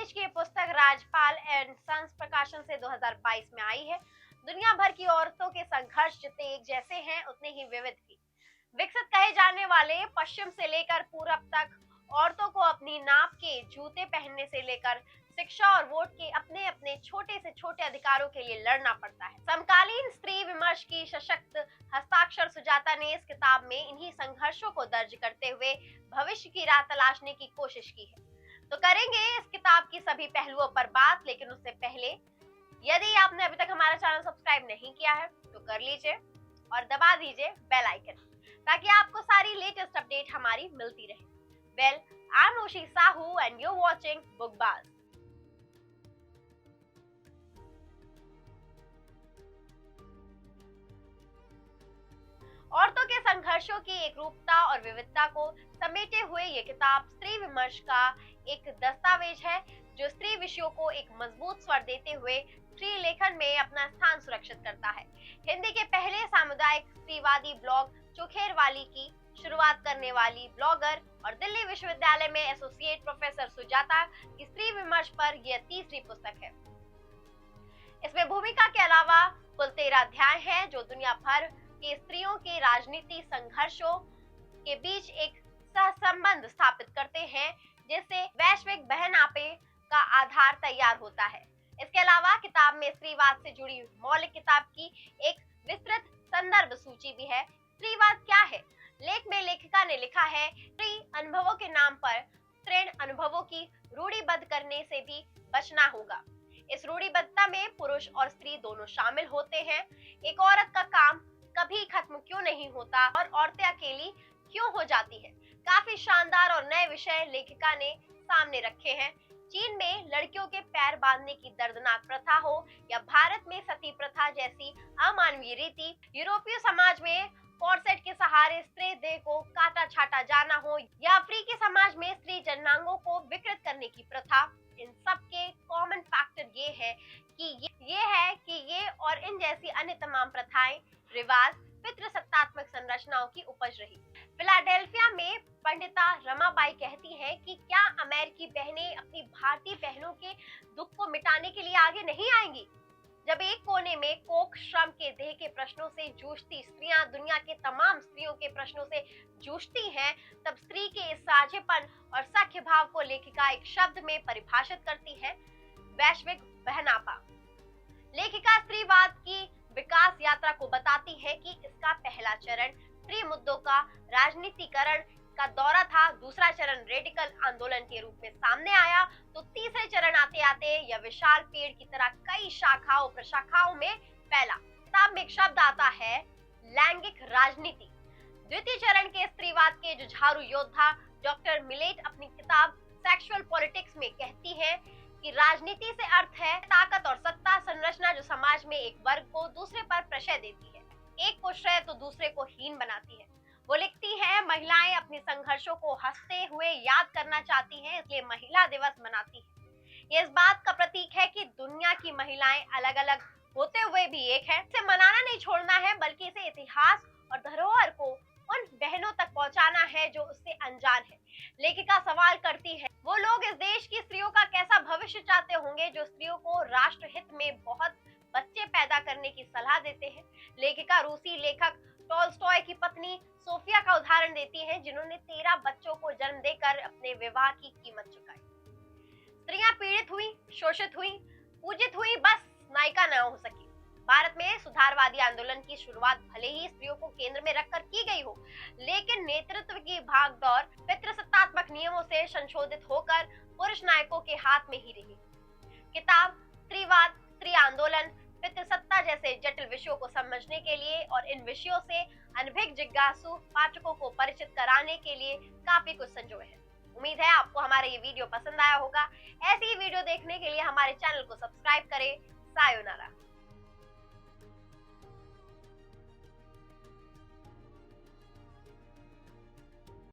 बीच की ये पुस्तक राजपाल एंड सन्स प्रकाशन से 2022 में आई है। दुनिया भर की औरतों के संघर्ष जितने एक जैसे हैं उतने ही विविध भी। विकसित कहे जाने वाले पश्चिम से लेकर पूरब तक औरतों को अपनी नाप के जूते पहनने से लेकर शिक्षा और वोट के अपने अपने छोटे से छोटे अधिकारों के लिए लड़ना पड़ता है। समकालीन स्त्री विमर्श की सशक्त हस्ताक्षर सुजाता ने इस किताब में इन्हीं संघर्षों को दर्ज करते हुए भविष्य की राह तलाशने की कोशिश की है। तो करेंगे इस किताब की सभी पहलुओं पर बात, लेकिन उससे पहले यदि आपने अभी तक हमारा चैनल सब्सक्राइब नहीं किया है तो कर लीजिए और दबा दीजिए बेल आइकन, ताकि आपको सारी लेटेस्ट अपडेट हमारी मिलती रहे। Well, I am Oshi Sahu and you watching Bookbaaz. औरतों के संघर्षों की एक रूपता और विविधता को समेटे हुए ये किताब स्त्री विमर्श का एक दस्तावेज है, जो स्त्री विषयों को एक मजबूत स्वर देते हुए स्त्री लेखन में अपना स्थान सुरक्षित करता है। हिंदी के पहले सामुदायिक स्त्रीवादी ब्लॉग चोखेरवाली की शुरुआत करने वाली ब्लॉगर और दिल्ली विश्वविद्यालय में एसोसिएट प्रोफेसर सुजाता की स्त्री विमर्श पर यह तीसरी पुस्तक है। इसमें भूमिका के अलावा कुल 13 अध्याय हैं, जो दुनिया भर के स्त्रियों के राजनीति संघर्षों के बीच एक सहसंबंध स्थापित करते हैं, जिससे वैश्विक बहनापे का आधार तैयार होता है। इसके अलावा किताब में स्त्रीवाद से जुड़ी मौलिक किताब की एक विस्तृत संदर्भ सूची भी है। स्त्रीवाद क्या है? लेख में लेखिका ने लिखा है, स्त्री अनुभवों के नाम पर तृण अनुभवों की रूढ़िबद्ध करने से भी बचना होगा। इस रूढ़िबद्धता में पुरुष और स्त्री दोनों शामिल होते हैं। एक औरत का काम कभी खत्म क्यों नहीं होता और औरतें अकेली क्यों हो जाती हैं? काफी शानदार और नए विषय लेखिका ने सामने रखे हैं। चीन में लड़कियों के पैर बांधने की दर्दनाक प्रथा हो या भारत में सती प्रथा जैसी अमानवीय रीति, यूरोपीय समाज में कॉर्सेट के सहारे स्त्री देह को काटा छाटा जाना हो या अफ्रीकी समाज में स्त्री जननांगों को विकृत करने की प्रथा, इन सब के कॉमन फैक्टर ये और इन जैसी अन्य तमाम प्रथाएं, रिवाज पितृसत्तात्मक संरचनाओं की उपज रही। फिलाडेल्फिया में पंडिता रमाबाई कहती हैं कि क्या अमेरिकी बहनें अपनी भारतीय बहनों के दुख को मिटाने के लिए आगे नहीं आएंगी? जब एक कोने में कोख श्रम के देह के प्रश्नों से जूझती स्त्रियां दुनिया के तमाम स्त्रियों के प्रश्नों से जूझती हैं, तब स्त्री के इस साझेपन और सख्य भाव को लेखिका एक शब्द में परिभाषित करती है, वैश्विक बहनापा। लेखिका स्त्रीवाद की विकास यात्रा को बताती है कि इसका पहला चरण स्त्री मुद्दों का राजनीतिकरण का दौरा था, दूसरा चरण रेडिकल आंदोलन के रूप में सामने आया, तो तीसरे चरण आते आते यह विशाल पेड़ की तरह कई शाखाओं प्रशाखाओं में फैला। किताब में एक शब्द आता है, लैंगिक राजनीति। द्वितीय चरण के स्त्रीवाद के जुझारू योद्धा डॉक्टर मिलेट अपनी किताब सेक्सुअल पॉलिटिक्स में कहती है कि राजनीति से अर्थ है ताकत और सत्ता संरचना जो समाज में एक वर्ग को दूसरे पर प्रशय देती है, एक को श्रेय तो दूसरे को हीन बनाती है। वो लिखती है, महिलाएं अपने संघर्षों को हंसते हुए याद करना चाहती हैं, इसलिए महिला दिवस मनाती है। ये इस बात का प्रतीक है कि दुनिया की महिलाएं अलग अलग होते हुए भी एक है। इसे मनाना नहीं छोड़ना है, बल्कि इसे इतिहास और धरोहर को उन बहनों तक पहुंचाना है जो उससे अनजान है। लेखिका सवाल करती है, वो लोग इस देश की स्त्रियों का कैसा भविष्य चाहते होंगे जो स्त्रियों को राष्ट्र हित में बहुत बच्चे पैदा करने की सलाह देते हैं। लेखिका रूसी लेखक टॉलस्टॉय की पत्नी सोफिया का उदाहरण देती है, जिन्होंने 13 बच्चों को जन्म देकर अपने विवाह की कीमत चुकाई। स्त्रियां पीड़ित हुई, शोषित हुई, पूजित हुई, बस नायिका न हो सकी। भारत में सुधारवादी आंदोलन की शुरुआत भले ही स्त्रियों को केंद्र में रखकर की गई हो, लेकिन नेतृत्व की भागदौड़ पितृसत्तात्मक नियमों से संशोधित होकर पुरुष नायकों के हाथ में ही रही। किताब स्त्रीवाद, स्त्री आंदोलन, पितृसत्ता जैसे जटिल विषयों को समझने के लिए और इन विषयों से अनभिज्ञ जिज्ञासु पाठकों को परिचित कराने के लिए काफी कुछ संजोए है। उम्मीद है आपको हमारा ये वीडियो पसंद आया होगा। ऐसी ही वीडियो देखने के लिए हमारे चैनल को सब्सक्राइब करें। सायोनारा।